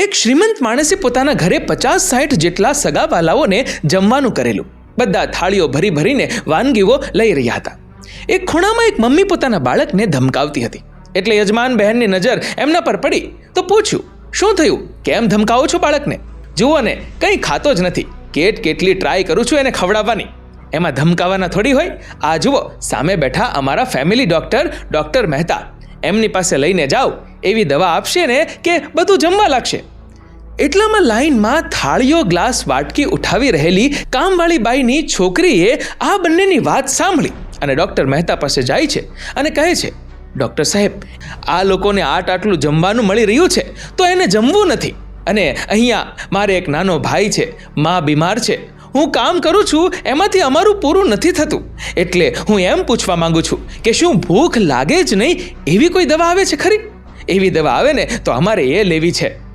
એક શ્રીમંત માણસે પોતાના ઘરે 50-60 જેટલા સગાવાલાઓને જમવાનું કરેલું. બધા થાળીઓ ભરી ભરીને વાનગીઓ લઈ રહ્યા હતા. એક ખૂણામાં એક મમ્મી પોતાના બાળકને ધમકાવતી હતી. એટલે યજમાન બહેનની નજર એમના પર પડી તો પૂછ્યું, શું થયું? કેમ ધમકાવો છો બાળકને? જુઓ ને, કંઈ ખાતો જ નથી. કેટલી ટ્રાય કરું છું એને ખવડાવવાની. એમાં ધમકાવાના થોડી હોય. આ જુઓ, સામે બેઠા અમારા ફેમિલી ડૉક્ટર મહેતા. એમની પાસે લઈને જાઓ, એવી દવા આપશે ને કે બધું જમવા લાગશે. એટલામાં લાઈનમાં થાળીઓ, ગ્લાસ, વાટકી ઉઠાવી રહેલી કામવાળી બાઈની છોકરીએ આ બંનેની વાત સાંભળી અને ડૉક્ટર મહેતા પાસે જાય છે અને કહે છે, ડૉક્ટર સાહેબ, આ લોકોને આટલું જમવાનું મળી રહ્યું છે તો એને જમવું નથી. અને અહીંયા મારે એક નાનો ભાઈ છે, મા બીમાર છે, હું કામ કરું છું, એમાંથી અમારું પૂરું નથી થતું. એટલે હું એમ પૂછવા માંગુ છું કે શું ભૂખ લાગે જ નહીં એવી કોઈ દવા આવે છે ખરી? એવી દવા આવે ને તો અમારે એ લેવી છે.